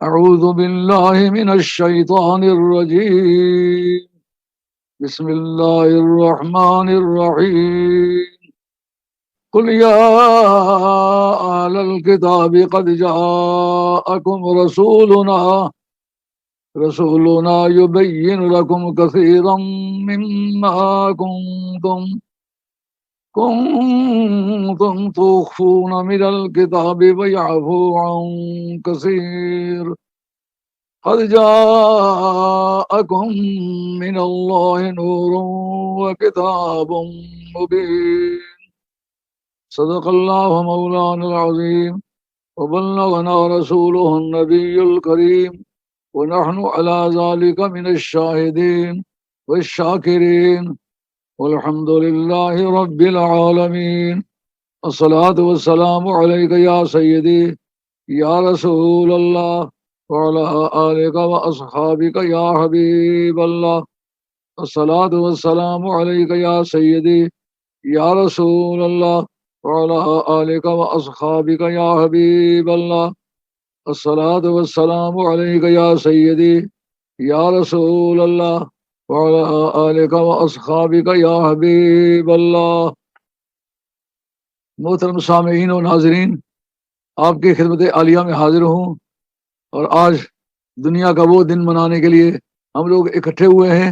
أعوذ بالله من الشيطان الرجيم بسم الله الرحمن الرحيم قل يا أهل الكتاب قد جاءكم رسولنا يبين لكم كثيرا مما كنتم تخفون من الكتاب ويعفو عن كثير قد جاءكم من الله نور وكتاب مبين صدق الله مولانا العظيم وبلغنا رسوله النبي الكريم ونحن على ذلك من الشاهدين والشاكرين والحمد لله رب العالمين الصلاة والسلام عليك يا سيدي يا رسول الله وعلى آلك وأصحابك يا حبيب الله الصلاة والسلام عليك يا سيدي يا رسول الله وعلى آلك وأصحابك يا حبيب الله الصلاة والسلام عليك يا سيدي يا رسول الله وعلى آلك وأصحابك يا حبيب الله. محترم سامعین و ناظرین، آپ کی خدمت عالیہ میں حاضر ہوں، اور آج دنیا کا وہ دن منانے کے لیے ہم لوگ اکٹھے ہوئے ہیں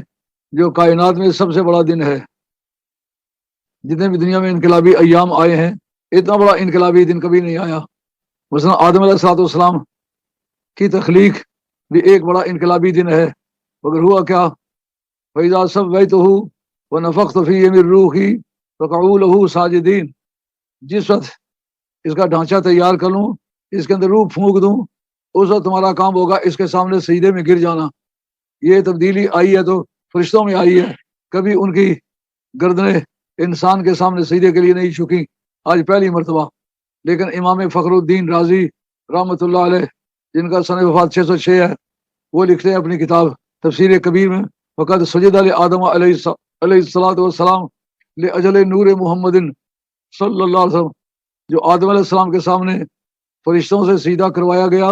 جو کائنات میں سب سے بڑا دن ہے. جتنے بھی دنیا میں انقلابی ایام آئے ہیں، اتنا بڑا انقلابی دن کبھی نہیں آیا. مثلا آدم علیہ السلام کی تخلیق بھی ایک بڑا انقلابی دن ہے، مگر ہوا کیا؟ فَإِذَا سَوَّيْتُهُ وَنَفَخْتُ فِيهِ مِن رُّوحِي فَقَعُوا لَهُ سَاجِدِينَ. جس وقت اس کا ڈھانچہ تیار کر لوں، اس کے اندر روح پھونک دوں، اس وقت تمہارا کام ہوگا اس کے سامنے سجدے میں گر جانا. یہ تبدیلی آئی ہے تو فرشتوں میں آئی ہے، کبھی ان کی گردنیں انسان کے سامنے سجدے کے لیے نہیں جھکی، آج پہلی مرتبہ. لیکن امام فخر الدین رازی رحمۃ اللہ علیہ، جن کا سن وفات 606 ہے، وہ لکھتے ہیں اپنی کتاب تفسیر کبیر میں، فقط سجد آدم علیہ الصلاۃ والسلام لاجل نور محمد صلی اللہ علیہ وسلم. جو آدم علیہ السلام کے سامنے فرشتوں سے سجدہ کروایا گیا،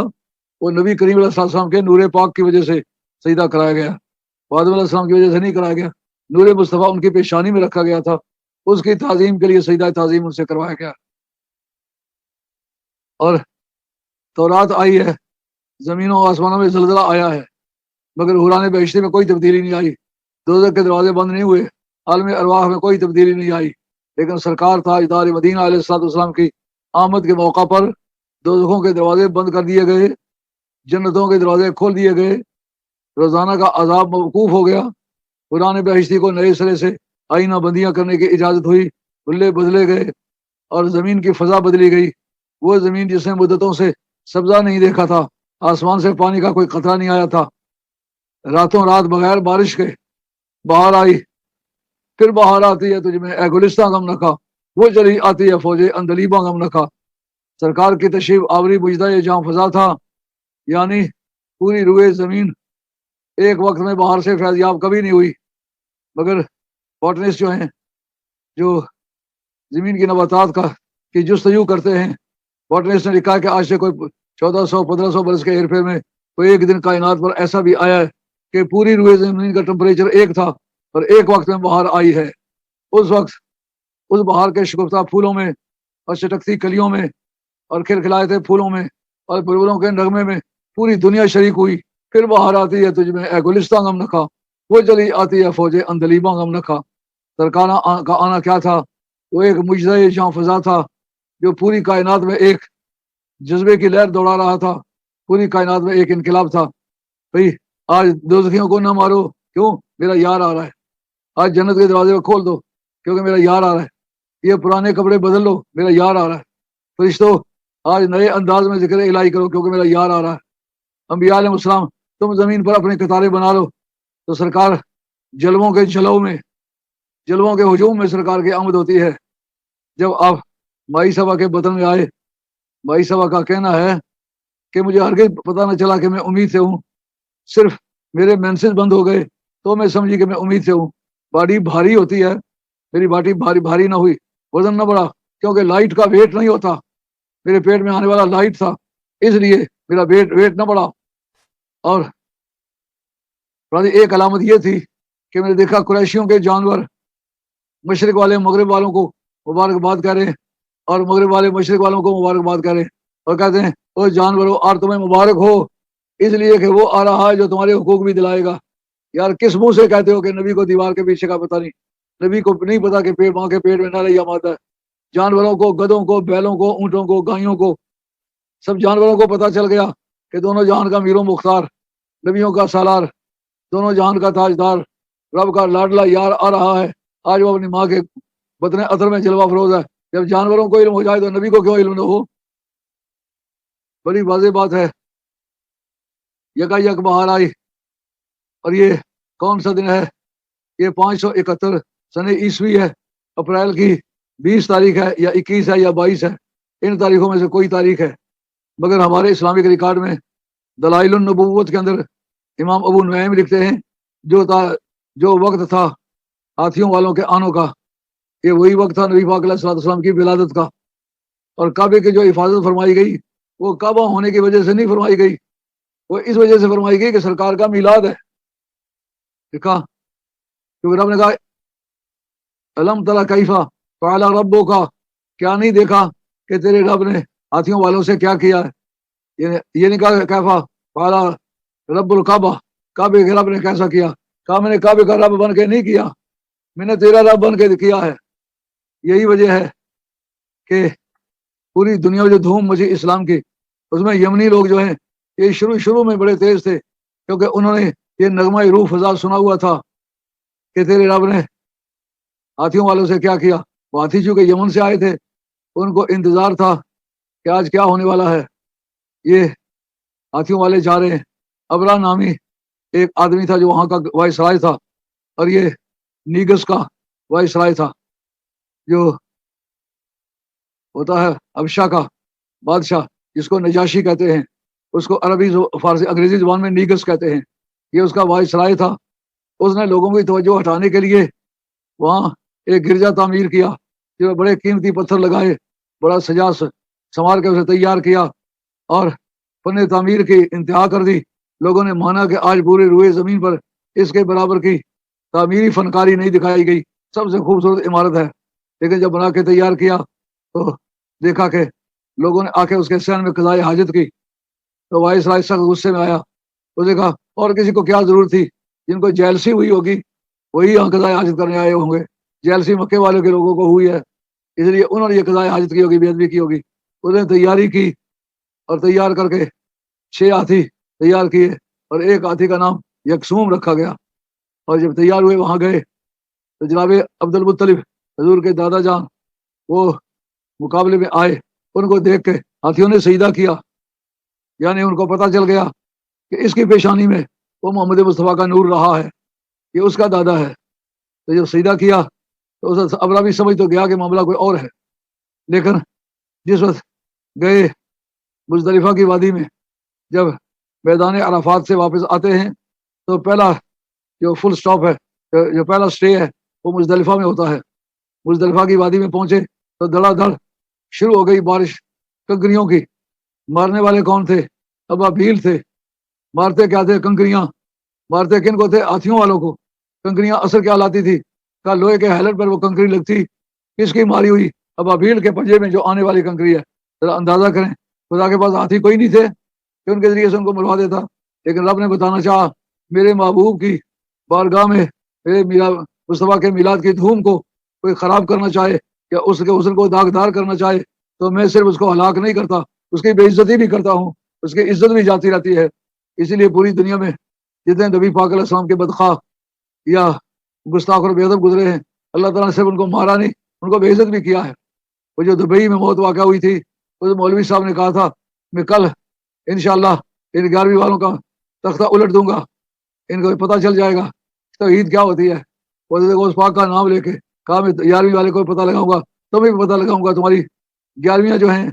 وہ نبی کریم علیہ السلام کے نور پاک کی وجہ سے سجدہ کرایا گیا. وہ آدم علیہ السلام کی وجہ سے نہیں کرایا گیا، نور مصطفیٰ ان کی پیشانی میں رکھا گیا تھا، اس کی تعظیم کے لیے سجدہ تعظیم ان سے کروایا گیا. اور تورات آئی ہے، زمینوں و آسمانوں میں زلزلہ آیا ہے، مگر حوران بہشتی میں کوئی تبدیلی نہیں آئی، دوزخ کے دروازے بند نہیں ہوئے، عالم ارواح میں کوئی تبدیلی نہیں آئی. لیکن سرکار تاجدار مدینہ علیہ السلام کی آمد کے موقع پر دوزخوں کے دروازے بند کر دیے گئے، جنتوں کے دروازے کھول دیے گئے، روزانہ کا عذاب موقوف ہو گیا، حوران بہشتی کو نئے سرے سے آئینہ بندیاں کرنے کی اجازت ہوئی، بلے بدلے گئے، اور زمین کی فضا بدلی گئی. وہ زمین جس نے مدتوں سے سبزہ نہیں دیکھا تھا، آسمان سے پانی کا کوئی قطرہ نہیں آیا تھا، راتوں رات بغیر بارش کے بہار آئی. پھر بہار آتی ہے تجھ میں اے گلستان غم نکھا، وہ چلی آتی ہے فوج اندلیباں غم نکھا. سرکار کی تشریف آوری بجدہ یہ جہاں فضا تھا، یعنی پوری روئے زمین ایک وقت میں باہر سے فیضیاب کبھی نہیں ہوئی. مگر باٹنسٹ جو ہیں، جو زمین کی نباتات کی جستجو کرتے ہیں، باٹنسٹ نے لکھا ہے کہ آج سے کوئی 1400-1500 برس کے ہیرے میں کوئی ایک دن کائنات پر ایسا بھی آیا ہے کہ پوری روئے زمین کا ٹمپریچر ایک تھا، اور ایک وقت میں بہار آئی ہے. اس وقت اس بہار کے شگفتہ پھولوں میں اور چٹکتی کلیوں میں اور کھلکھلائے تھے پھولوں میں اور بلبلوں کے نغمے میں پوری دنیا شریک ہوئی. پھر بہار آتی ہے تجھ میں اے گلستان غم نکھا، وہ چلی آتی ہے فوج اندلیباں غم نکھا. سرکار کا آنا کیا تھا؟ وہ ایک مجزہ جہاں فضا تھا جو پوری کائنات میں ایک جذبے کی لہر دوڑا رہا تھا، پوری کائنات میں ایک انقلاب تھا. بھئی آج دوزخیوں کو نہ مارو، کیوں؟ میرا یار آ رہا ہے. آج جنت کے دروازے کو کھول دو کیونکہ میرا یار آ رہا ہے. یہ پرانے کپڑے بدل لو، میرا یار آ رہا ہے. فرشتوں آج نئے انداز میں ذکر الہی کرو کیونکہ میرا یار آ رہا ہے. انبیاء علیہ السلام تم زمین پر اپنے قطاریں بنا لو. تو سرکار جلووں کے ہجوم میں سرکار کی آمد ہوتی ہے. جب آپ مائی صبا کے بطن میں آئے، مائی صبا کا کہنا ہے کہ مجھے ہرگز پتہ نہ چلا کہ میں امید سے ہوں، صرف میرے مینسز بند ہو گئے تو میں سمجھی کہ میں امید سے ہوں. باڈی بھاری ہوتی ہے، میری باڈی بھاری نہ ہوئی، وزن نہ بڑھا، کیونکہ لائٹ کا ویٹ نہیں ہوتا. میرے پیٹ میں آنے والا لائٹ تھا، اس لیے میرا ویٹ نہ بڑھا. اور ایک علامت یہ تھی کہ میں نے دیکھا قریشیوں کے جانور مشرق والے مغرب والوں کو مبارکباد کر رہے ہیں اور مغرب والے مشرق والوں کو مبارکباد کریں اور کہتے ہیں وہ جانوروں اور تمہیں مبارک ہو اس لیے کہ وہ آ رہا ہے جو تمہارے حقوق بھی دلائے گا۔ یار کس منہ سے کہتے ہو کہ نبی کو دیوار کے پیچھے کا پتہ نہیں؟ نبی کو نہیں پتا کہ ماں کے پیٹ میں نہ لیا ماتا ہے۔ جانوروں کو، گدھوں کو، بیلوں کو، اونٹوں کو، گائیوں کو، سب جانوروں کو پتہ چل گیا کہ دونوں جہان کا میر و مختار، نبیوں کا سالار، دونوں جہان کا تاجدار، رب کا لاڈلا یار آ رہا ہے۔ آج وہ اپنی ماں کے بطن اثر میں جلوہ فروز ہے۔ جب جانوروں کو علم ہو جائے تو نبی کو کیوں علم نہ ہو؟ بڑی واضح بات ہے۔ یکا یک بہار آئی، اور یہ کون سا دن ہے؟ یہ 571 سن عیسوی ہے۔ اپریل کی 20 تاریخ ہے یا 21 ہے یا 22 ہے، ان تاریخوں میں سے کوئی تاریخ ہے، مگر ہمارے اسلامک ریکارڈ میں دلائل النبوت کے اندر امام ابو نعیم لکھتے ہیں جو وقت تھا ہاتھیوں والوں کے آنوں کا، یہ وہی وقت تھا نبی پاک علیہ الصلوۃ والسلام کی ولادت کا۔ اور کعبے کی جو حفاظت فرمائی گئی وہ کعبہ ہونے کی وجہ سے نہیں فرمائی گئی، وہ اس وجہ سے فرمائی گئی کہ سرکار کا میلاد ہے۔ دیکھا، کیونکہ رب نے کہا الم تری کیف فعل ربک، کیا نہیں دیکھا کہ تیرے رب نے ہاتھیوں والوں سے کیا کیا ہے؟ یہ نہیں کہا کیفا فعل رب الکعبہ، کعبے کے رب نے کیسا کیا، کہا میں نے کعبے کا رب بن کے نہیں کیا، میں نے تیرا رب بن کے کیا ہے۔ یہی وجہ ہے کہ پوری دنیا میں جو دھوم مچی اسلام کی، اس میں یمنی لوگ جو ہیں یہ شروع میں بڑے تیز تھے، کیونکہ انہوں نے یہ نغمہ روح فضا سنا ہوا تھا کہ تیرے رب نے ہاتھیوں والوں سے کیا کیا۔ وہ ہاتھی چونکہ یمن سے آئے تھے، ان کو انتظار تھا کہ آج کیا ہونے والا ہے۔ یہ ہاتھیوں والے جا رہے ہیں۔ ابرا نامی ایک آدمی تھا جو وہاں کا وائسرائے تھا، اور یہ نیگس کا وائسرائے تھا، جو ہوتا ہے ابشا کا بادشاہ، جس کو نجاشی کہتے ہیں، اس کو عربی فارسی انگریزی زبان میں نیگس کہتے ہیں۔ یہ اس کا وائسرائے تھا۔ اس نے لوگوں کی توجہ ہٹانے کے لیے وہاں ایک گرجا تعمیر کیا، جو بڑے قیمتی پتھر لگائے، بڑا سجا سنوار کے اسے تیار کیا اور فن تعمیر کی انتہا کر دی۔ لوگوں نے مانا کہ آج پورے روئے زمین پر اس کے برابر کی تعمیری فنکاری نہیں دکھائی گئی، سب سے خوبصورت عمارت ہے۔ لیکن جب بنا کے تیار کیا تو دیکھا کہ لوگوں نے آ کے اس کے صحن میں قضائے حاجت کی، تو وائسرائے سخت غصے میں آیا۔ اس نے کہا اور کسی کو کیا ضرورت تھی؟ جن کو جیلسی ہوئی ہوگی وہی یہاں قضائے حاجت کرنے آئے ہوں گے۔ جیلسی مکے والوں کے لوگوں کو ہوئی ہے، اس لیے انہوں نے یہ قضائے حاجت کی ہوگی، بے ادبی کی ہوگی۔ اس نے تیاری کی اور تیار کر کے 6 ہاتھی تیار کیے، اور ایک ہاتھی کا نام یکسوم رکھا گیا۔ اور جب تیار ہوئے وہاں گئے تو جناب عبد المطلب حضور کے دادا جان وہ مقابلے میں آئے۔ ان کو دیکھ کے ہاتھیوں نے سجدہ کیا، یعنی ان کو پتہ چل گیا کہ اس کی پیشانی میں وہ محمد مصطفیٰ کا نور رہا ہے، یہ اس کا دادا ہے۔ تو جب سجدہ کیا تو اس ابرا بھی سمجھ تو گیا کہ معاملہ کوئی اور ہے۔ لیکن جس وقت گئے مزدلفہ کی وادی میں، جب میدان عرفات سے واپس آتے ہیں تو پہلا جو فل سٹاپ ہے، جو پہلا سٹے ہے، وہ مزدلفہ میں ہوتا ہے۔ مزدلفہ کی وادی میں پہنچے تو دھڑا دھڑ شروع ہو گئی بارش کنکریوں کی۔ مارنے والے کون تھے؟ ابابیل تھے۔ مارتے کیا تھے؟ کنکریاں۔ مارتے کن کو تھے؟ ہاتھیوں والوں کو۔ کنکریاں اثر کیا لاتی تھی؟ کہا لوہے کے ہیلٹ پر وہ کنکری لگتی، کس کی ماری ہوئی؟ ابابیل کے پنجے میں جو آنے والی کنکری ہے۔ ذرا اندازہ کریں، خدا کے پاس ہاتھی کوئی نہیں تھے کہ ان کے ذریعے سے ان کو مروا دیتا، لیکن رب نے بتانا چاہا میرے محبوب کی بارگاہ میں میرے مصطفیٰ کے میلاد کی دھوم کو کوئی خراب کرنا چاہے یا اس کے حسن کو داغدار کرنا چاہے تو میں صرف اس کو ہلاک نہیں کرتا، اس کی بے عزتی بھی کرتا ہوں، اس کی عزت بھی جاتی رہتی ہے۔ اسی لیے پوری دنیا میں جتنے نبی پاک علیہ السلام کے بدخواہ یا گستاخ اور بے ادب گزرے ہیں، اللہ تعالیٰ نے صرف ان کو مارا نہیں، ان کو بے عزت بھی کیا ہے۔ وہ جو دبئی میں موت واقع ہوئی تھی، اس مولوی صاحب نے کہا تھا میں کل انشاءاللہ ان 11ویں والوں کا تختہ الٹ دوں گا، ان کو پتہ چل جائے گا توحید کیا ہوتی ہے۔ وہ اس پاک کا نام لے کے کہا میں 11ویں والے کو پتہ لگاؤں گا، تمہیں بھی پتہ لگاؤں گا، تمہاری 11ویں جو ہیں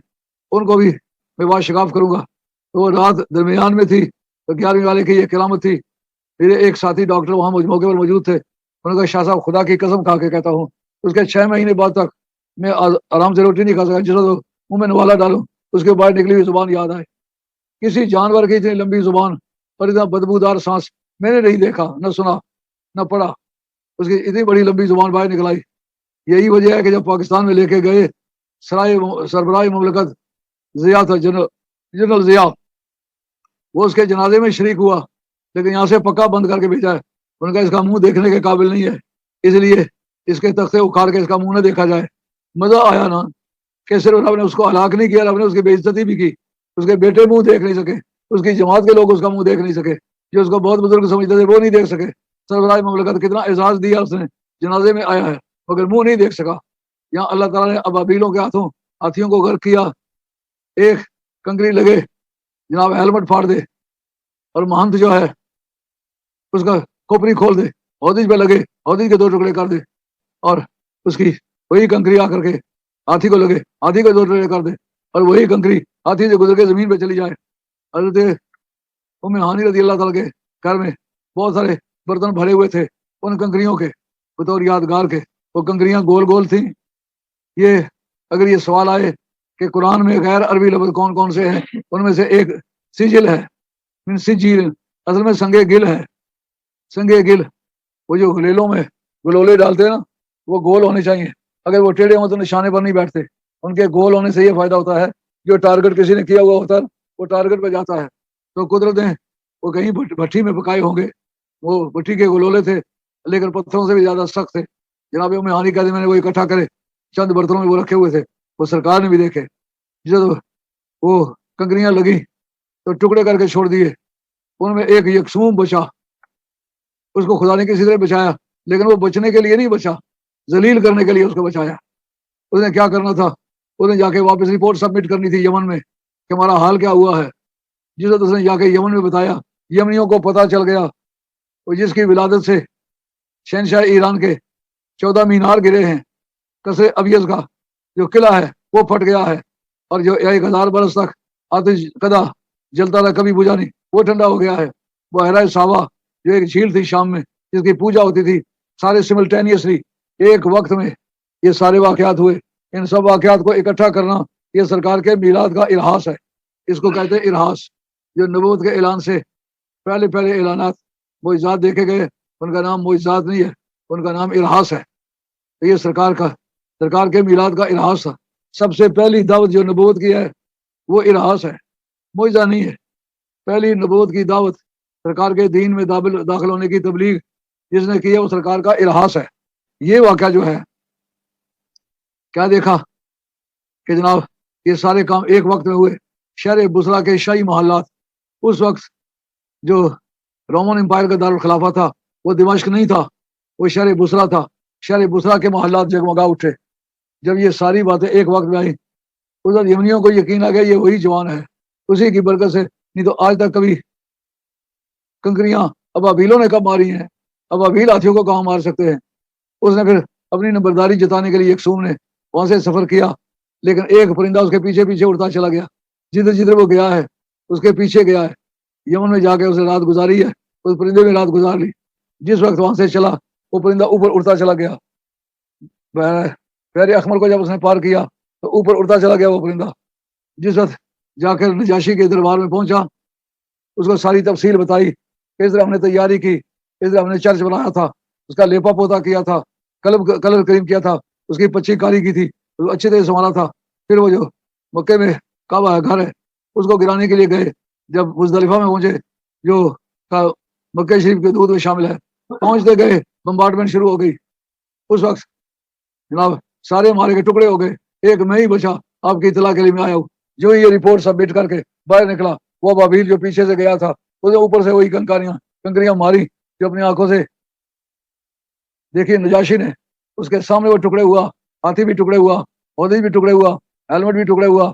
ان کو بھی میں باشگاف کروں گا۔ تو وہ رات درمیان میں تھی تو 11ویں والے کی یہ کرامت تھی۔ میرے ایک ساتھی ڈاکٹر وہاں موقع پر موجود تھے، انہوں نے کہا شاہ صاحب خدا کی قسم کھا کے کہتا ہوں اس کے 6 مہینے بعد تک میں آرام سے روٹی نہیں کھا سکا، جس وقت منہ میں نوالا ڈالوں اس کے باہر نکلی ہوئی زبان یاد آئے۔ کسی جانور کی اتنی لمبی زبان اور اتنا بدبودار سانس میں نے نہیں دیکھا، نہ سنا، نہ پڑھا۔ اس کی اتنی بڑی لمبی زبان باہر نکل آئی۔ یہی وجہ ہے کہ جب پاکستان میں لے کے گئے سربراہ مملکت ضیاء تھا، جنرل ضیاء، وہ اس کے جنازے میں شریک ہوا، لیکن یہاں سے پکا بند کر کے بھیجا ہے۔ ان کا اس کا منہ دیکھنے کے قابل نہیں ہے، اس لیے اس کے تختے اکھاڑ کے اس کا منہ نہ دیکھا جائے۔ مزہ آیا نا کہ صرف رب نے اس کو ہلاک نہیں کیا، رب نے اس کی بے عزتی بھی کی۔ اس کے بیٹے منہ دیکھ نہیں سکے، اس کی جماعت کے لوگ اس کا منہ دیکھ نہیں سکے، جو اس کو بہت بزرگ سمجھتے تھے وہ نہیں دیکھ سکے۔ سربراہ مملکت کتنا اعزاز دیا اس نے، جنازے میں آیا ہے مگر منہ نہیں دیکھ سکا۔ یہاں اللہ تعالیٰ نے ابابیلوں کے ہاتھیوں کو غرق کیا۔ ایک کنکری لگے جناب ہیلمٹ پھاڑ دے، اور مہنت جو ہے اس کا کھوپڑی کھول دے، ہودج پہ لگے، ہودج کے 2 ٹکڑے کر دے، اور اس کی وہی کنکری آ کر کے ہاتھی کو لگے، ہاتھی کو 2 ٹکڑے کر دے، اور وہی کنکری ہاتھی سے گزر کے زمین پہ چلی جائے۔ حضرت ام ہانی رضی اللہ تعالیٰ کے گھر میں بہت سارے برتن بھرے ہوئے تھے ان کنکریوں کے بطور یادگار کے۔ وہ کنکریاں گول گول تھیں۔ یہ اگر یہ سوال آئے کہ قرآن میں غیر عربی لفظ کون کون سے ہیں، ان میں سے ایک سجل ہے، من سجیل، اصل میں سنگے گل ہے۔ سنگے گل، وہ جو گلیلوں میں گلولے ڈالتے ہیں نا، وہ گول ہونے چاہیے۔ اگر وہ ٹیڑھے ہوں تو نشانے پر نہیں بیٹھتے۔ ان کے گول ہونے سے یہ فائدہ ہوتا ہے، جو ٹارگٹ کسی نے کیا ہوا ہوتا ہے وہ ٹارگٹ پہ جاتا ہے۔ تو قدرتیں وہ کہیں بھٹی میں پکائے ہوں گے، وہ بھٹی کے گلولے تھے لیکن پتھروں سے بھی زیادہ سخت تھے۔ جناب ام ہانی کہتے میں نے وہ اکٹھا کرے، چند برتنوں میں وہ رکھے ہوئے تھے، وہ سرکار نے بھی دیکھے۔ جب وہ کنکریاں لگی تو ٹکڑے کر کے چھوڑ دیے، ان میں ایک یکسوم بچا۔ اس کو خدا نے کسی طرح بچایا، لیکن وہ بچنے کے لیے نہیں بچا، ذلیل کرنے کے لیے اس کو بچایا۔ اس نے کیا کرنا تھا، اس نے جا کے واپس رپورٹ سبمٹ کرنی تھی یمن میں کہ ہمارا حال کیا ہوا ہے۔ جس وقت اس نے جا کے یمن میں بتایا، یمنیوں کو پتہ چل گیا، وہ جس کی ولادت سے شہنشاہ ایران کے 14 مینار گرے ہیں، قصر ابیض کا جو قلعہ ہے وہ پھٹ گیا ہے، اور جو 1000 برس تک آتش قدا جلتا رہا کبھی بجھا نہیں، وہ ٹھنڈا ہو گیا ہے۔ بحیرہ صاوا جو ایک جھیل تھی شام میں جس کی پوجا ہوتی تھی، سارے سملٹینیسلی ایک وقت میں یہ سارے واقعات ہوئے۔ ان سب واقعات کو اکٹھا کرنا یہ سرکار کے میلاد کا ارہاس ہے۔ اس کو کہتے ہیں ارہاس۔ جو نبوت کے اعلان سے پہلے اعلانات معجزات دیکھے گئے، ان کا نام معجزات نہیں ہے، ان کا نام ارہاس ہے۔ یہ سرکار کے میلاد کا ارہاس تھا۔ سب سے پہلی دعوت جو نبوت کی ہے وہ ارہاس ہے، معجزہ نہیں ہے۔ پہلی نبوت کی دعوت سرکار کے دین میں داخل ہونے کی تبلیغ جس نے کی ہے وہ سرکار کا ارہاس ہے۔ یہ واقعہ جو ہے کیا دیکھا کہ جناب یہ سارے کام ایک وقت میں ہوئے۔ شہر بصرہ کے شاہی محلات، اس وقت جو رومن امپائر کا دارالخلافہ تھا وہ دمشق نہیں تھا، وہ شہر بصرہ تھا۔ شہر بصرہ کے محلات جگمگا اٹھے جب یہ ساری باتیں ایک وقت میں آئیں۔ ادھر یمنیوں کو یقین آ گیا یہ وہی جوان ہے، اسی کی برکت سے، نہیں تو آج تک کبھی کنکریاں ابابیلوں نے کب ماری ہیں؟ ابابیل ہاتھیوں کو کہاں مار سکتے ہیں؟ اس نے پھر اپنی نمبرداری جتانے کے لیے یکسوم نے وہاں سے سفر کیا، لیکن ایک پرندہ اس کے پیچھے اڑتا چلا گیا۔ جدھر وہ گیا ہے اس کے پیچھے گیا ہے۔ یمن میں جا کے اس نے رات گزاری ہے، اس پرندے میں رات گزار لی۔ جس وقت وہاں سے چلا وہ پرندہ اوپر اڑتا چلا گیا۔ بحر احمر کو جب اس نے پار کیا تو اوپر اڑتا چلا گیا وہ پرندہ۔ جس وقت جا کر نجاشی کے دربار میں پہنچا، اس کو ساری تفصیل بتائی کہ اس طرح ہم نے تیاری کی، اس طرح ہم نے چرچ بنایا تھا، اس کا لیپا پوتا کیا تھا، کلر کریم کیا تھا، اس کی پچی کاری کی تھی، اچھی طرح سنبھالا تھا۔ پھر وہ جو مکے میں کعبہ ہے گھر ہے اس کو گرانے کے لیے گئے۔ جب مزدلفہ میں پہنچے جو مکہ شریف کے دودھ میں شامل ہے، پہنچتے گئے بمبارڈمنٹ شروع ہو گئی۔ اس وقت جناب سارے مارے کے ٹکڑے ہو گئے، ایک میں ہی بچا آپ کی اطلاع کے لیے میں آیا ہوں۔ جو یہ رپورٹ سبمٹ کر کے باہر نکلا، وہ بابیل جو پیچھے سے گیا تھا اس نے اوپر سے وہی کنکریاں ماری جو اپنی آنکھوں سے دیکھی نجاشی نے۔ اس کے سامنے وہ ٹکڑے ہوا، ہاتھی بھی ٹکڑے ہوا، عہدے بھی ٹکڑے ہوا، ہیلمٹ بھی ٹکڑے ہوا،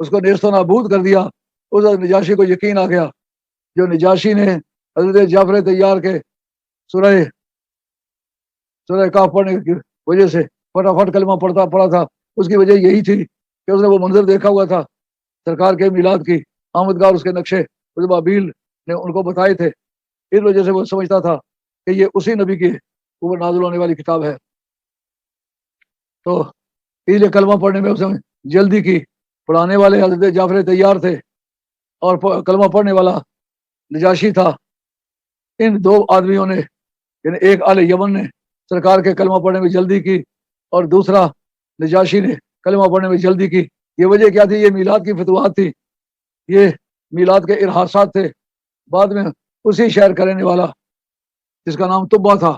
اس کو نیست و نابود کر دیا۔ اس وقت نجاشی کو یقین آ گیا۔ جو نجاشی نے حضرت جعفر طیار کے سورہ کہف پڑھنے کی وجہ سے فٹافٹ کلمہ پڑھا تھا، اس کی وجہ یہی تھی کہ اس نے وہ منظر دیکھا ہوا تھا سرکار کے میلاد کی آمد کا، اور اس کے نقشے اس بابیل نے ان کو بتائے تھے۔ اس وجہ سے وہ سمجھتا تھا کہ یہ اسی نبی کے اوپر نازل ہونے والی کتاب ہے۔ تو اس لیے کلمہ پڑھنے میں اس نے جلدی کی۔ پڑھانے والے حضرت جعفر طیار تھے اور کلمہ پڑھنے والا نجاشی تھا، ان دو آدمیوں نے یعنی ایک اہل یمن نے سرکار کے کلمہ پڑھنے میں جلدی کی اور دوسرا نجاشی نے کلمہ پڑھنے میں جلدی کی. یہ وجہ کیا تھی؟ یہ میلاد کی فتوحات تھی، یہ میلاد کے ارحاسات تھے. بعد میں اسی شہر کا رہنے والا جس کا نام طبہ تھا،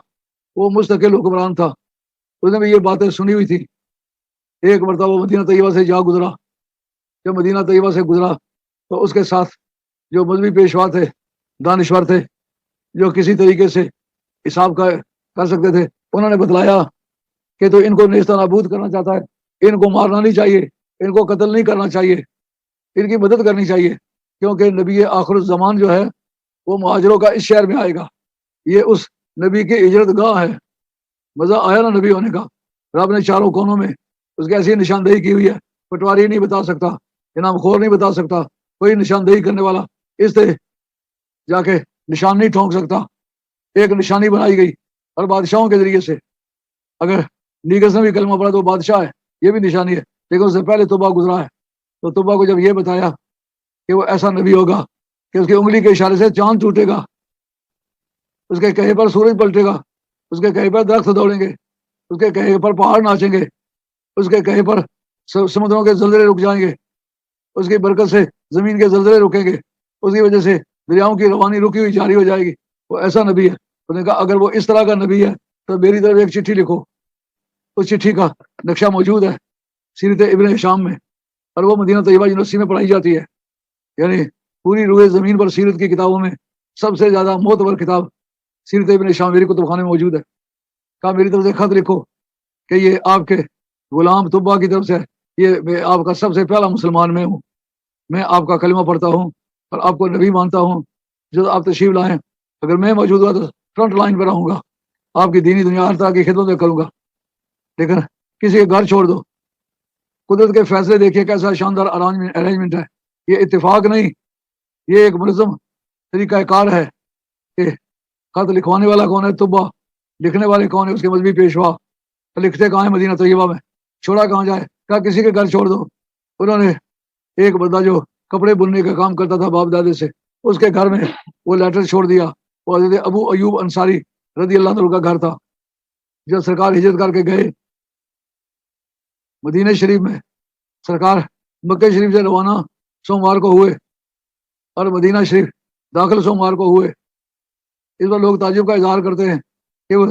وہ مستقل حکمران تھا، اس نے بھی یہ باتیں سنی ہوئی تھی. ایک مرتبہ وہ مدینہ طیبہ سے جا گزرا. جب مدینہ طیبہ سے گزرا تو اس کے ساتھ جو مذہبی پیشوا تھے، دانشور تھے، جو کسی طریقے سے حساب کر سکتے تھے، انہوں نے بتلایا کہ تو ان کو نیست نابود کرنا چاہتا ہے، ان کو مارنا نہیں چاہیے، ان کو قتل نہیں کرنا چاہیے، ان کی مدد کرنی چاہیے، کیونکہ نبی آخر الزمان جو ہے وہ مہاجروں کا اس شہر میں آئے گا. یہ اس نبی کی ہجرت گاہ ہے. مزہ آیا نا نبی ہونے کا. رب نے چاروں کونوں میں اس کی ایسی نشاندہی کی ہوئی ہے، پٹواری نہیں بتا سکتا، انعام خور نہیں بتا سکتا، کوئی نشاندہی کرنے والا اس سے جا کے نشان نہیں ٹھونک سکتا. ایک نشانی بنائی گئی اور بادشاہوں کے ذریعے سے. اگر نیگس نے بھی کلمہ پڑھا تو بادشاہ ہے، یہ بھی نشانی ہے، لیکن اس سے پہلے طبہ گزرا ہے. تو طبہ کو جب یہ بتایا کہ وہ ایسا نبی ہوگا کہ اس کی انگلی کے اشارے سے چاند ٹوٹے گا، اس کے کہے پر سورج پلٹے گا، اس کے کہے پر درخت دوڑیں گے، اس کے کہے پر پہاڑ ناچیں گے، اس کے کہے پر سمندروں کے زلزلے رک جائیں گے، اس کی برکت سے زمین کے زلزلے رکیں گے، اس کی وجہ سے دریاؤں کی روانی رکی ہوئی جاری ہو جائے گی. وہ ایسا نبی ہے. انہوں نے کہا اگر وہ اس طرح کا نبی ہے تو میری طرف ایک چٹھی لکھو. اس چٹھی کا نقشہ موجود ہے سیرت ابن ہشام میں، اور وہ مدینہ طیبہ یونیورسٹی میں پڑھائی جاتی ہے. یعنی پوری روئے زمین پر سیرت کی کتابوں میں سب سے زیادہ معتبر کتاب سیرت ابن ہشام میری کتب خانے میں موجود ہے. کہا میری طرف سے خط لکھو کہ یہ آپ کے غلام طبہ کی طرف سے، یہ میں آپ کا سب سے پہلا مسلمان میں ہوں، میں آپ کا کلمہ پڑھتا ہوں اور آپ کو نبی مانتا ہوں. جو آپ تشریف لائیں، اگر میں موجود ہوا تو فرنٹ لائن پہ رہوں گا، آپ کی دینی دنیا ہر طرح کی خدمت میں کروں گا، لیکن کسی کے گھر چھوڑ دو. قدرت کے فیصلے دیکھیے کیسا شاندار ارینجمنٹ ہے. یہ اتفاق نہیں، یہ ایک منظم طریقہ کار ہے کہ خط لکھوانے والا کون ہے؟ طبہ. لکھنے والے کون ہے؟ اس کے مذہبی پیشوا. لکھتے کہاں ہیں؟ مدینہ طیبہ میں. چھوڑا کہاں جائے؟ کہا کسی کے گھر چھوڑ دو. انہوں نے ایک بندہ جو کپڑے بننے کا کام کرتا تھا باپ دادے سے، اس کے گھر میں وہ لیٹر چھوڑ دیا. وہ حضرت ابو ایوب انصاری رضی اللہ عنہ کا گھر تھا. جب سرکار ہجرت کر کے گئے مدینہ شریف میں، سرکار مکہ شریف سے روانہ سوموار کو ہوئے اور مدینہ شریف داخل سوموار کو ہوئے. اس پر لوگ تعجب کا اظہار کرتے ہیں کہ وہ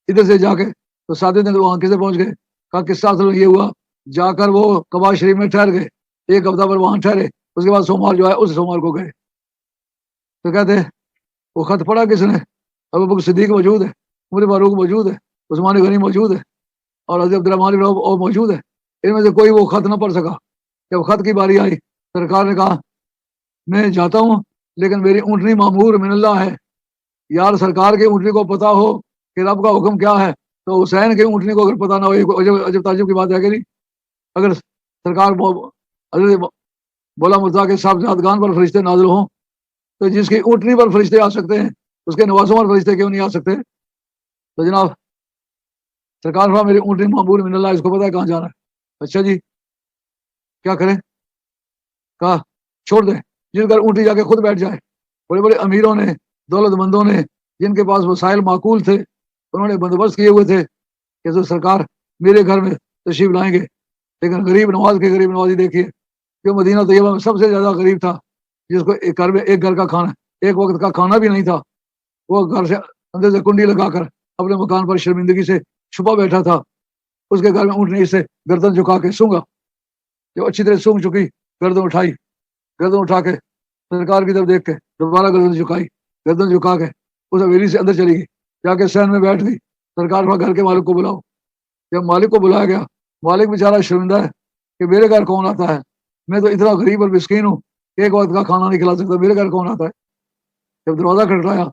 ادھر سے جا کے تو ساتھ دن وہاں کیسے پہنچ گئے. کہا قصہ اصل یہ ہوا، جا کر وہ قبا شریف میں ٹھہر گئے، ایک ہفتہ پر وہاں ٹھہرے، اس کے بعد سوموار جو ہے اس سوموار کو گئے. تو کہتے ہیں وہ خط پڑھا کس نے؟ ابو بکر صدیق موجود ہے، عمر فاروق موجود ہے، عثمان غنی موجود ہے اور حضرت عبدالرحمن بن عوف موجود ہے. ان میں سے کوئی وہ خط نہ پڑھ سکا. جب خط کی باری آئی، سرکار نے کہا میں جاتا ہوں لیکن میری اونٹنی معمور من اللہ ہے. یار سرکار کی اونٹنی کو پتا ہو کہ رب کا حکم کیا ہے تو حسین کی اونٹنی کو اگر پتا نہ ہو، عجب تعجب کی بات ہے کہ نہیں. اگر سرکار حضرت بولا مرزا کے صاحبزادگان پر فرشتے نازل ہوں تو جس کی اونٹنی پر فرشتے آ سکتے ہیں اس کے نوازوں پر فرشتے کیوں نہیں آ سکتے؟ تو جناب سرکار فرمایا میری اونٹنی معمور من اللہ، اس کو پتا ہے کہاں جانا ہے. اچھا جی کیا کریں؟ کہا چھوڑ دیں، جن کر اونٹی جا کے خود بیٹھ جائے. بڑے بڑے امیروں نے، دولت مندوں نے، جن کے پاس وسائل معقول تھے، انہوں نے بندوبست کیے ہوئے تھے کہ جو سرکار میرے گھر میں تشریف لائیں گے. لیکن غریب نواز کی غریب نوازی دیکھیے، جو مدینہ طیبہ میں سب سے زیادہ غریب تھا، جس کو ایک گھر میں ایک گھر کا کھانا، ایک وقت کا کھانا بھی نہیں تھا، وہ گھر سے اندر سے کنڈی لگا کر اپنے مکان پر شرمندگی سے چھپا بیٹھا تھا. اس کے گھر میں اونٹنی اس سے گردن جھکا کے سونگا. جو اچھی طرح سونگ چکی، گردن اٹھائی، گردن اٹھا کے سرکار کی طرف دیکھ کے دوبارہ گردن جھکائی، گردن جھکا کے اس حویلی سے اندر چلی گئی، جا کے سین میں بیٹھ گئی. سرکار وہاں گھر کے مالک کو بلاؤ. جب مالک کو بلایا گیا، مالک بیچارہ شرمندہ ہے کہ میرے گھر کون آتا ہے، میں تو اتنا غریب اور مسکین ہوں، ایک وقت کا کھانا نہیں کھلا سکتا، میرے گھر کون آتا ہے. جب دروازہ کھٹکھٹایا،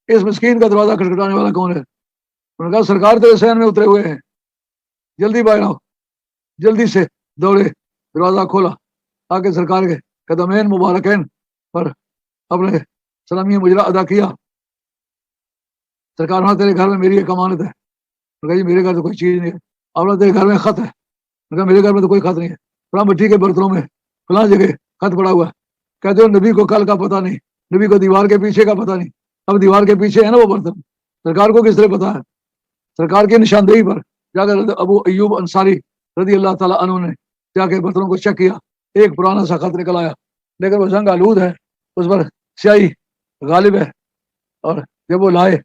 اس مسکین کا دروازہ کھٹکھٹانے والا کون ہے؟ انہوں نے کہا سرکار تیرے سین میں اترے ہوئے ہیں، جلدی باہر آؤ. جلدی سے دوڑے، دروازہ کھولا، آ کے سرکار کے قدمین مبارکین پر اپنے سلامی مجرا ادا کیا. سرکار وہاں تیرے گھر میں میری ایک امانت ہے. کہا جی میرے گھر تو کوئی چیز نہیں ہے. آپ تیرے گھر میں خط ہے. کہا میرے گھر میں تو کوئی خط نہیں ہے، فلاں مٹی کے برتنوں میں فلاں جگہ خط پڑا ہوا ہے. کہتے ہو نبی کو کل کا پتہ نہیں، نبی کو دیوار کے پیچھے کا پتہ نہیں، اب دیوار کے پیچھے ہے نا وہ برتن، سرکار کو کس طرح پتا ہے؟ سرکار کی نشاندہی پر جا کر ابو ایوب انصاری رضی اللہ تعالیٰ عنہ نے جا کے برتنوں کو چیک کیا، ایک پرانا سا خط نکل آیا، لیکن وہ زنگ آلود ہے، اس پر سیاہی غالب ہے، اور جب وہ لائے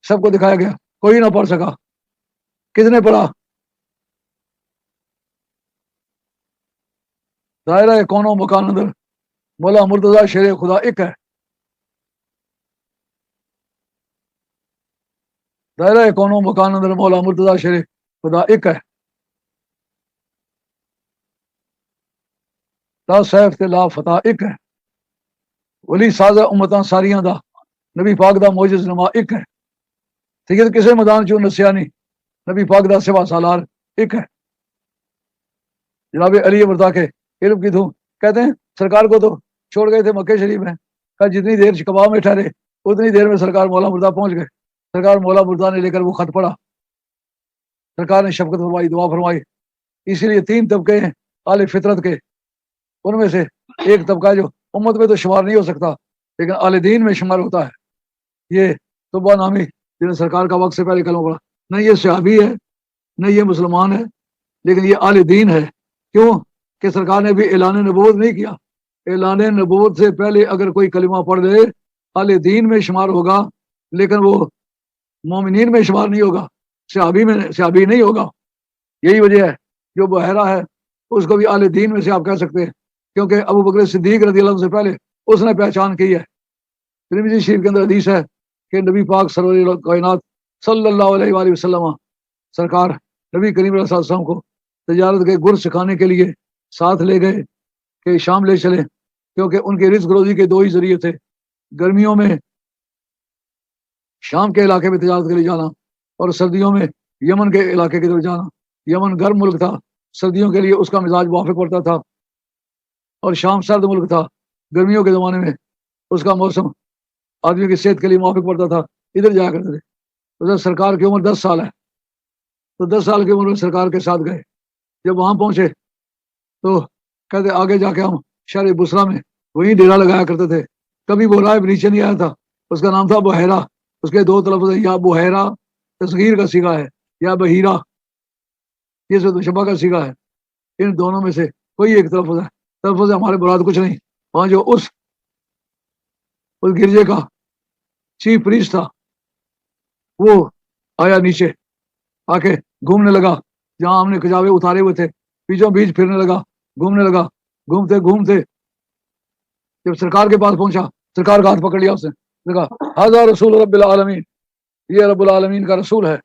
سب کو دکھایا گیا، کوئی نہ پڑھ سکا۔ کس نے پڑھا؟ دائرہ کون و مکان اندر مولا مرتضیٰ شیر خدا ایک ہے، دائرہ کون و مکان اندر مولا مرتضیٰ شیر خدا ایک ہے، لا سیف تے لا فتح ایک ہے، ولی سازہ امتاں ساریاں دا نبی پاک دا معجز نما ایک ہے، سید کسے میدان چوں نسیا نہیں، نبی پاک دا سوا سالار ایک ہے۔ جناب علی مرتا کے علم کی دھوم کہتے ہیں سرکار کو تو چھوڑ گئے تھے مکہ شریف میں، کہ جتنی دیر شکبا میں ٹھہرے اتنی دیر میں سرکار مولا مرتا پہنچ گئے، سرکار مولا مرتا نے لے کر وہ خط پڑھا، سرکار نے شفقت فرمائی، دعا فرمائی۔ اسی لیے 3 طبقے ہیں اہل فطرت کے، ان میں سے ایک طبقہ جو امت میں تو شمار نہیں ہو سکتا لیکن اہل دین میں شمار ہوتا ہے، یہ طبہ نامی جنہیں سرکار کا وقت سے پہلے کلمہ پڑھا، نہ یہ صحابی ہے نہ یہ مسلمان ہے، لیکن یہ اہل دین ہے۔ کیوں کہ سرکار نے بھی اعلان نبوت نہیں کیا، اعلان نبوت سے پہلے اگر کوئی کلمہ پڑھ لے اہل دین میں شمار ہوگا، لیکن وہ مومنین میں شمار نہیں ہوگا، صحابی نہیں ہوگا۔ یہی وجہ ہے جو بحیرہ ہے اس کو بھی اہل دین میں سے آپ کہہ سکتے ہیں، کیونکہ ابو بکر صدیق رضی اللہ عنہ سے پہلے اس نے پہچان کی ہے۔ ترمذی شریف کے اندر حدیث ہے کہ نبی پاک سرور کائنات صلی اللہ علیہ وآلہ وسلم سرکار نبی کریم صلی اللہ علیہ وسلم کو تجارت کے گر سکھانے کے لیے ساتھ لے گئے کہ شام لے چلے، کیونکہ ان کے رزق روزی کے 2 ہی ذریعے تھے، گرمیوں میں شام کے علاقے میں تجارت کے لیے جانا اور سردیوں میں یمن کے علاقے کی طرف جانا۔ یمن گرم ملک تھا، سردیوں کے لیے اس کا مزاج موافق پڑتا تھا، اور شام سرد ملک تھا، گرمیوں کے زمانے میں اس کا موسم آدمی کی صحت کے لیے موافق پڑتا تھا، ادھر جایا کرتے تھے۔ ادھر سرکار کی عمر 10 سال ہے، تو 10 سال کی عمر میں سرکار کے ساتھ گئے۔ جب وہاں پہنچے تو کہتے آگے جا کے ہم شہر بصرہ میں وہیں ڈیرا لگایا کرتے تھے، کبھی وہ راہب نیچے نہیں آیا تھا، اس کا نام تھا بحیرہ، اس کے 2 تلفظ ہیں، یا بحیرہ تصغیر کا صیغہ ہے یا بحیرہ یہ سے شبہ کا صیغہ ہے، ان دونوں میں سے کوئی ایک تلفظ ہے، تلفظ ہمارے مراد کچھ نہیں۔ وہاں جو اس گرجے کا چیف پریسٹ تھا وہ آیا نیچے آ کے گھومنے لگا، جہاں ہم نے کجاوے اتارے ہوئے تھے بیچوں بیچ پھرنے لگا، گھومنے لگا، گھومتے گھومتے جب سرکار کے پاس پہنچا، سرکار کا ہاتھ پکڑ لیا، اس نے کہا ھذا رسول رب العالمین، یہ رب العالمین کا رسول ہے،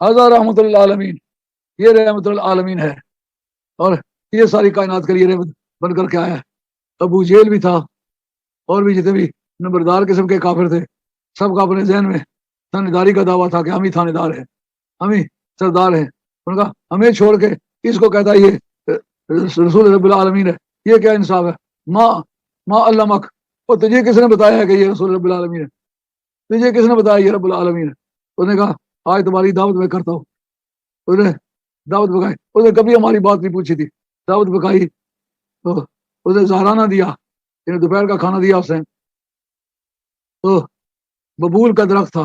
ھذا رحمت للعالمین، یہ رحمت للعالمین ہے، اور یہ ساری کائنات کے لیے رحمت بن کر کے آیا ہے۔ ابو جہل بھی تھا اور بھی جتنے بھی نمبردار قسم کے کافر تھے، سب کا اپنے ذہن میں تھانے داری کا دعویٰ تھا کہ ہم ہی تھانے دار ہیں، ہم ہی سردار ہیں۔ ان کا ہمیں چھوڑ کے اس کو کہتا ہے یہ رسول رب العالمین ہے، یہ کیا انصاف ہے؟ ما علمک، اور تجھے کس نے بتایا ہے کہ یہ رسول رب العالمین ہے؟ تجھے کس نے بتایا یہ رب العالمین ہے؟ اس نے کہا آج تمہاری دعوت میں کرتا ہوں۔ اس نے دعوت پکائی، اس نے کبھی ہماری بات نہیں پوچھی تھی، دعوت پکائی تو اس نے زہرانہ دیا، دوپہر کا کھانا دیا اس نے، تو ببول کا درخت تھا،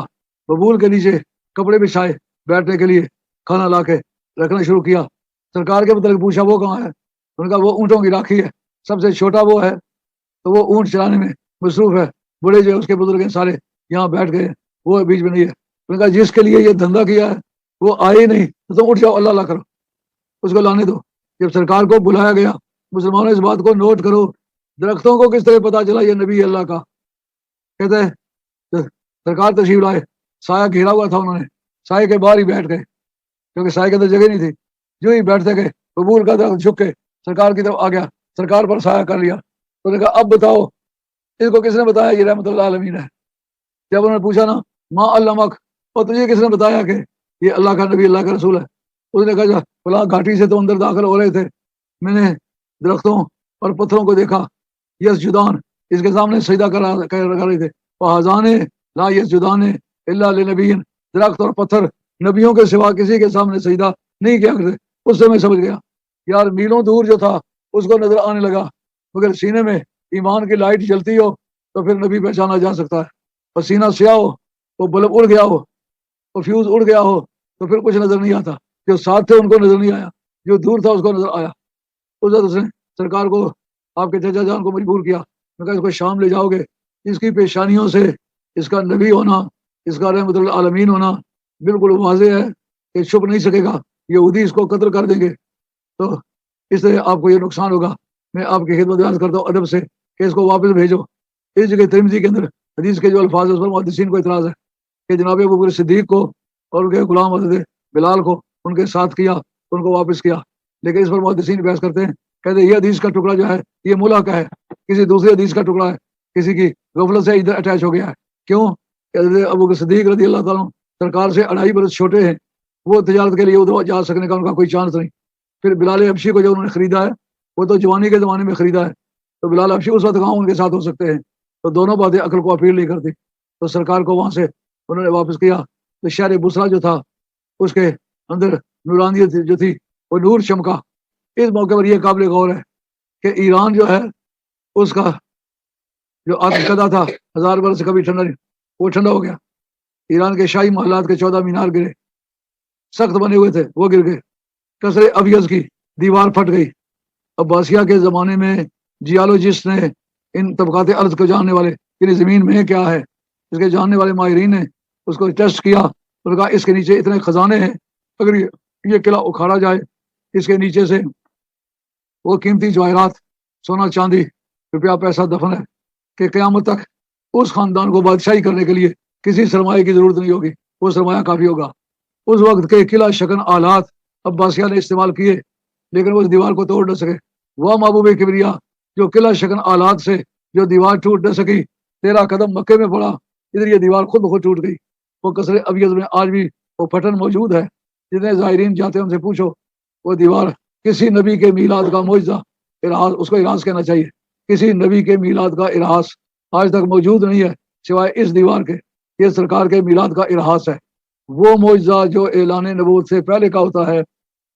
ببول کے نیچے کپڑے بچھائے بیٹھنے کے لیے، کھانا لا کے رکھنا شروع کیا۔ سرکار کے متعلق پوچھا وہ کہاں ہے؟ ان کا وہ اونٹوں کی راکھی ہے، سب سے چھوٹا وہ ہے، تو وہ اونٹ چلانے میں مصروف ہے، بڑے جو اس کے بزرگ ہیں سارے یہاں بیٹھ گئے، وہ بیچ میں نہیں ہے۔ ان کا جس کے لیے یہ دھندا کیا ہے وہ آئے ہی نہیں، تو تم اٹھ جاؤ، اللہ اللہ کرو، اس کو لانے دو۔ جب سرکار کو بلایا گیا، مسلمانوں اس بات کو نوٹ کرو، درختوں کو کس طرح پتا چلا یہ نبی اللہ کا؟ کہتے ہیں سرکار تشریف لائے، سایہ گھیرا ہوا تھا، انہوں نے سائے کے باہر ہی بیٹھ گئے، کیونکہ سائے کے اندر جگہ نہیں تھی، جو ہی بیٹھتے گئے ببول کا درخت جھک کے سرکار کی طرف آ گیا، سرکار پر سایہ کر لیا۔ تو نے کہا اب بتاؤ اس کو کس نے بتایا یہ رحمت اللہ عالمین ہے؟ جب انہوں نے پوچھا نا ما علمک، اور تجھے کس نے بتایا کہ یہ اللہ کا نبی اللہ کا رسول ہے؟ اس نے کہا فلاں گھاٹی سے تو اندر داخل ہو رہے تھے، میں نے درختوں اور پتھروں کو دیکھا، یس جدان اس کے سامنے سجدہ کر رہے تھے، فہذان لا یس جدان الا لنبی، درخت اور پتھر نبیوں کے سوا کسی کے سامنے سجدہ نہیں کیا کرتے۔ اس سے میں سمجھ گیا یار میلوں دور جو تھا اس کو نظر آنے لگا، مگر سینے میں ایمان کی لائٹ جلتی ہو تو پھر نبی پہچانا جا سکتا ہے. پسینہ سیاہ ہو، وہ بلب اڑ گیا ہو، وہ فیوز اڑ گیا ہو تو پھر کچھ نظر نہیں آتا. جو ساتھ تھے ان کو نظر نہیں آیا، جو دور تھا اس کو نظر آیا. اس وقت اس نے سرکار کو، آپ کے چچا جان کو مجبور کیا. میں کہا اس کو شام لے جاؤ گے، اس کی پیشانیوں سے اس کا نبی ہونا، اس کا رحمت العالمین ہونا بالکل واضح ہے کہ چھپ نہیں سکے گا. یہودی اس کو قتل کر دیں گے تو اس سے آپ کو یہ نقصان ہوگا. میں آپ کی خدمت عرض کرتا ہوں ادب سے کہ اس کو واپس بھیجو. اس جگہ ترمذی کے اندر حدیث کے جو الفاظ ہیں اس پر محدثین کو اعتراض ہے کہ جناب ابوبکر صدیق کو اور ان کے غلام حضرت بلال کو ان کے ساتھ کیا، ان کو واپس کیا. لیکن اس پر محدثین بحث کرتے ہیں، کہتے ہیں یہ حدیث کا ٹکڑا جو ہے یہ ملا کا ہے، کسی دوسری حدیث کا ٹکڑا ہے، کسی کی غفلت سے ادھر اٹیچ ہو گیا ہے. کیوں کہ حضرت ابوبکر صدیق رضی اللہ تعالیٰ سرکار سے 2.5 برس چھوٹے ہیں، وہ تجارت کے لیے ادھر جا سکنے کا ان کا کوئی چانس نہیں. پھر بلال حبشی کو جو انہوں نے خریدا ہے وہ تو جوانی کے زمانے میں خریدا ہے، تو بلال حبشی اس وقت کہاں ان کے ساتھ ہو سکتے ہیں. تو دونوں باتیں عقل کو اپیل نہیں کرتی. تو سرکار کو وہاں سے انہوں نے واپس کیا. تو شہر بصرہ جو تھا اس کے اندر نورانیت جو تھی وہ نور چمکا. اس موقع پر یہ قابل غور ہے کہ ایران جو ہے اس کا جو آتش کدا تھا 1000 برس سے کبھی ٹھنڈا نہیں، وہ ٹھنڈا ہو گیا. ایران کے شاہی محلات کے 14 مینار گرے، سخت بنے ہوئے تھے وہ گر گئے. قصر ابیض کی دیوار پھٹ گئی. عباسیہ کے زمانے میں جیالوجسٹ نے، ان طبقات ارض کو جاننے والے، یعنی زمین میں کیا ہے اس کے جاننے والے ماہرین نے اس کو ٹیسٹ کیا اور کہا اس کے نیچے اتنے خزانے ہیں، اگر یہ قلعہ اکھاڑا جائے اس کے نیچے سے وہ قیمتی جواہرات، سونا چاندی، روپیہ پیسہ دفن ہے کہ قیامت تک اس خاندان کو بادشاہی کرنے کے لیے کسی سرمایہ کی ضرورت نہیں ہوگی، وہ سرمایہ کافی ہوگا. اس وقت کے قلعہ شکن آلات عباسیہ نے استعمال کیے لیکن وہ اس دیوار کو توڑ نہ سکے. وہ محبوب کبریا جو قلعہ شکن آلات سے جو دیوار ٹوٹ نہ سکی، 13 قدم مکے میں پڑا، ادھر یہ دیوار خود بخود ٹوٹ گئی. وہ قصر ابیض میں آج بھی وہ پٹن موجود ہے. جتنے زائرین جاتے ہیں ان سے پوچھو، وہ دیوار کسی نبی کے میلاد کا معجزہ، اراس، اس کو اراس کہنا چاہیے. کسی نبی کے میلاد کا اراس آج تک موجود نہیں ہے سوائے اس دیوار کے. یہ سرکار کے میلاد کا اراس ہے، وہ معجزہ جو اعلان نبوت سے پہلے کا ہوتا ہے.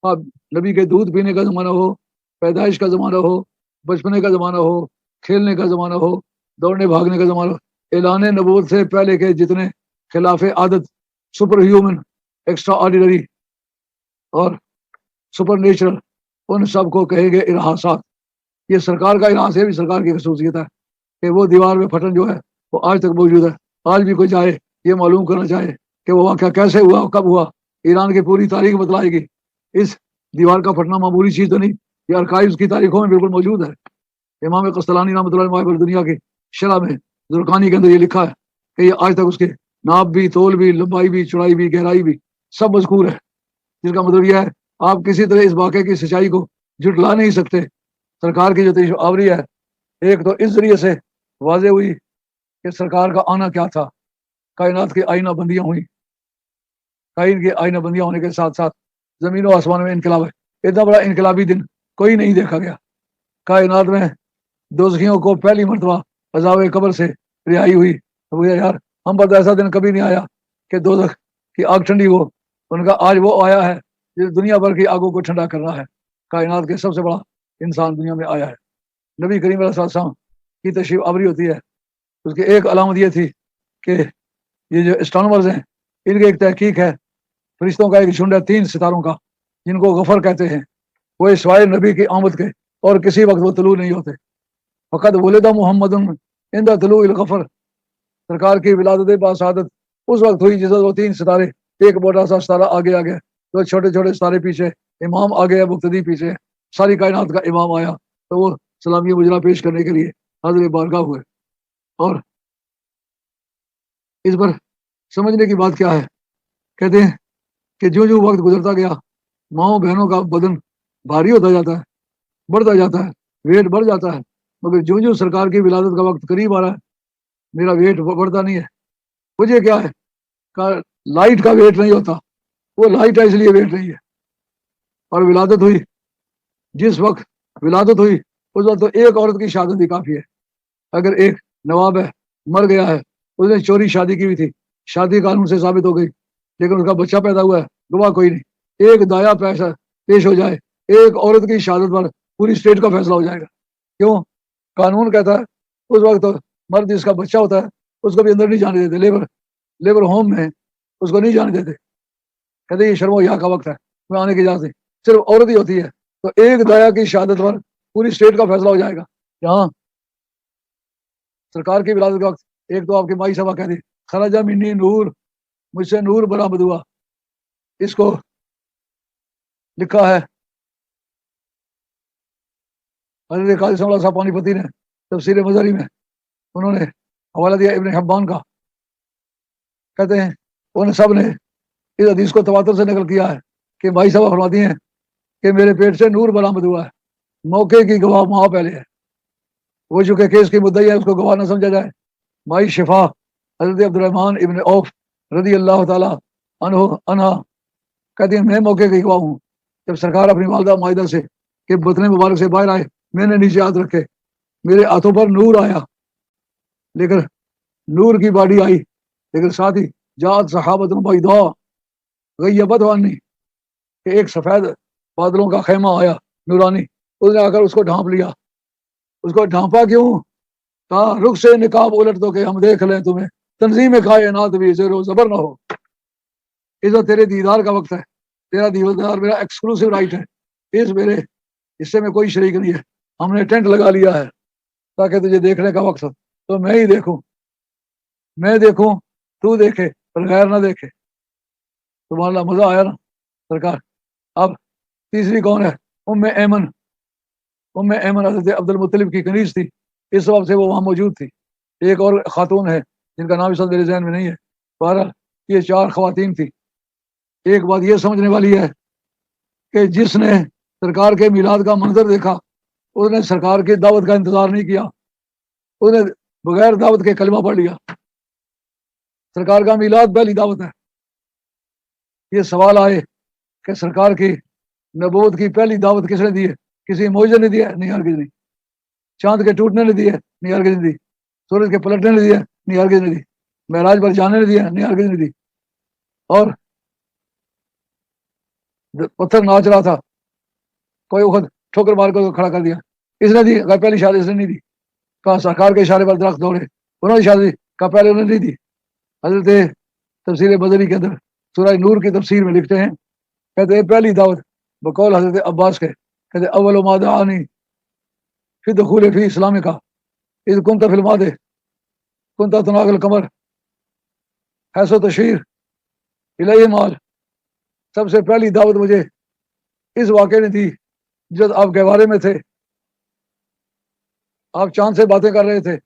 اب نبی کے دودھ پینے کا زمانہ ہو، پیدائش کا زمانہ ہو، بچپنے کا زمانہ ہو، کھیلنے کا زمانہ ہو، دوڑنے بھاگنے کا زمانہ ہو، اعلان نبوت سے پہلے کے جتنے خلاف عادت، سپر ہیومن، ایکسٹرا آرڈینری اور سپر نیچرل، ان سب کو کہے گے ارحاسات. یہ سرکار کا اراس ہے، بھی سرکار کی خصوصیت ہے کہ وہ دیوار میں پھٹن جو ہے وہ آج تک موجود ہے. آج بھی کوئی چاہے یہ معلوم کرنا چاہے کہ وہ واقعہ کیسے ہوا، کب ہوا، ایران کی پوری تاریخ بتلائے گی. اس دیوار کا پھٹنا معمولی چیز تو نہیں، یہ ارکائیوز کی تاریخوں میں بالکل موجود ہے. امام قسطلانی رحمۃ اللہ علیہ دنیا کی شرح میں زرقانی کے اندر یہ لکھا ہے کہ یہ آج تک اس کے ناپ بھی، تول بھی، لمبائی بھی، چوڑائی بھی، گہرائی بھی سب مذکور ہے. جس کا مطلب یہ ہے آپ کسی طرح اس واقعے کی سچائی کو جھٹلا نہیں سکتے. سرکار کی جو تشریف آوری ہے ایک تو اس ذریعے سے واضح ہوئی کہ سرکار کا آنا کیا تھا. کائنات کی آئینہ بندیاں ہوئیں، کائن کی آئینہ بندیاں ہونے کے ساتھ ساتھ زمین و آسمان میں انقلاب ہے. اتنا بڑا انقلابی دن کوئی نہیں دیکھا گیا. کائنات میں دوزخیوں کو پہلی مرتبہ عذاب قبر سے رہائی ہوئی. تو یار ہم پر ایسا دن کبھی نہیں آیا کہ دوزخ کی آگ ٹھنڈی ہو. ان کا آج وہ آیا ہے جس دنیا بھر کی آگوں کو ٹھنڈا کر رہا ہے. کائنات کے سب سے بڑا انسان دنیا میں آیا ہے. نبی کریم علیہ السلام کی تشریف آوری ہوتی ہے. اس کی ایک علامت یہ تھی کہ یہ جو اسٹرانومرز ہیں ان کی ایک تحقیق ہے، فرشتوں کا ایک جھنڈ ہے 3 ستاروں کا جن کو غفر کہتے ہیں. وہ سوائے نبی کی آمد کے اور کسی وقت وہ طلوع نہیں ہوتے. فقط ولد محمد عند طلوع الغفر، سرکار کی ولادت باسعادت اس وقت ہوئی جس وقت وہ 3 ستارے، ایک موٹا سا ستارہ آگے آ گیا، 2 چھوٹے چھوٹے ستارے پیچھے، امام آگے ہے، مقتدی پیچھے، ساری کائنات کا امام آیا تو وہ سلامی مجرا پیش کرنے کے لیے حاضر بارگاہ ہوئے. اور اس پر سمجھنے کی بات کیا ہے، کہتے ہیں کہ جو جو وقت گزرتا گیا ماؤں بہنوں کا بدن بھاری ہوتا جاتا ہے، بڑھتا جاتا ہے، ویٹ بڑھ جاتا ہے، مگر جو جو سرکار کی ولادت کا وقت قریب آ رہا ہے میرا ویٹ بڑھتا نہیں ہے. وجہ کیا ہے؟ لائٹ کا ویٹ نہیں ہوتا، وہ لائٹ ہے اس لیے ویٹ نہیں ہے. اور ولادت ہوئی، جس وقت ولادت ہوئی اس وقت تو ایک عورت کی شہادت بھی کافی ہے. اگر ایک نواب ہے مر گیا ہے، اس نے چوری شادی کی ہوئی تھی، شادی قانون سے ثابت ہو گئی لیکن اس کا بچہ پیدا ہوا ہے، گواہ کوئی نہیں. ایک دایا پیسہ پیش ہو جائے، ایک عورت کی شہادت پر پوری اسٹیٹ کا فیصلہ ہو جائے گا. کیوں؟ قانون کہتا ہے اس وقت مرد جس کا بچہ ہوتا ہے اس کو بھی اندر نہیں جانے دیتے، لیبر ہوم میں اس کو نہیں جانے دیتے، کہتے یہ شرم و حیا کا وقت ہے، میں آنے کی اجازت نہیں، صرف عورت ہی ہوتی ہے۔ تو ایک دایا کی شہادت پر پوری اسٹیٹ کا فیصلہ ہو جائے گا۔ یہاں سرکار کی ولادت کا وقت ایک تو آپ کی مائی صاحبہ کہہ دی خراجہ منی نور، مجھ سے نور برآمد ہوا، اس کو لکھا ہے حضرت قاضی ثمر اللہ صاحب پانی پتی نے تفسیر مظہری میں، انہوں نے حوالہ دیا ابن حبان کا، کہتے ہیں ان سب نے اس حدیث کو تواتر سے نقل کیا ہے کہ بھائی صاحب فرماتی ہیں کہ میرے پیٹ سے نور برآمد ہوا ہے، موقع کی گواہ ماں پہلے ہے، وہ چونکہ کیس کی مدعی ہے اس کو گواہ نہ سمجھا جائے۔ مائی شفا حضرت عبد الرحمن ابن عوف رضی اللہ تعالی عنہ کہتے ہیں میں موقع کی گواہ ہوں، جب سرکار اپنی والدہ مائدہ سے کہ بطن مبارک سے باہر آئے، میں نے نیچے ہاتھ رکھے، میرے ہاتھوں پر نور آیا، لیکن نور کی باڈی آئی، لیکن ساتھ ہی جات صحابت بیضاء غیبت عنی، کہ ایک سفید بادلوں کا خیمہ آیا نورانی، اس نے آ کر اس کو ڈھانپ لیا۔ اس کو ڈھانپا کیوں؟ کہا رخ سے نقاب الٹ دو کہ ہم دیکھ لیں تمہیں، تنظیم کائنات بھی زیر و زبر نہ ہو، عزت تیرے دیدار کا وقت ہے، تیرا دیدار میرا ایکسکلوسیو رائٹ ہے، اس میرے حصے میں کوئی شریک نہیں ہے، ہم نے ٹینٹ لگا لیا ہے تاکہ تجھے دیکھنے کا وقت ہو تو میں ہی دیکھوں، میں دیکھوں تو دیکھے پر غیر نہ دیکھے۔ تمہارا مزہ آیا نا سرکار۔ اب تیسری کون ہے؟ ام ایمن حضرت عبد المطلب کی کنیز تھی، اس سبب سے وہ وہاں موجود تھی۔ ایک اور خاتون ہے جن کا نام اس وقت میرے ذہن میں نہیں ہے، بہرحال یہ 4 خواتین تھی۔ ایک بات یہ سمجھنے والی ہے کہ جس نے سرکار کے میلاد کا منظر دیکھا اس نے سرکار کی دعوت کا انتظار نہیں کیا، اس نے بغیر دعوت کے کلمہ پڑھ لیا۔ سرکار کا میلاد پہلی دعوت ہے۔ یہ سوال آئے کہ سرکار کی نبوت کی پہلی دعوت کس نے دی ہے؟ کسی معجزے نے دیا ہے؟ نہیں، ہرگز نہیں۔ چاند کے ٹوٹنے نے دی ہے؟ نہیں، ہرگز نہیں دی۔ سورج کے پلٹنے نے دیا ہے؟ نہیں، ہرگز نہیں دی۔ معراج پر جانے نے دیا ہے؟ نہیں، ہرگز نہیں دی۔ اور پتھر ناچ رہا تھا، کوئی وقت ٹھوکر مار کو کھڑا کر دیا، اس نے دی؟ کہا پہلی شادی اس نے نہیں دی۔ کہا سرکار کے اشارے پر درخت دوڑے، انہوں نے شادی؟ کہا پہلے انہوں نے نہیں دی۔ حضرت تفسیر بدری کے اندر سورہ نور کی تفسیر میں لکھتے ہیں، کہتے ہیں پہلی دعوت بقول حضرت عباس کے، کہتے اول ما دعانی فی دخول فی اسلام کا اذ کنت فی الماد کنت تناغ القمر حیث و تشیر الیہ مال۔ سب سے پہلی دعوت مجھے اس واقعے نے دی جب آپ گہوارے میں تھے، آپ چاند سے باتیں کر رہے تھے،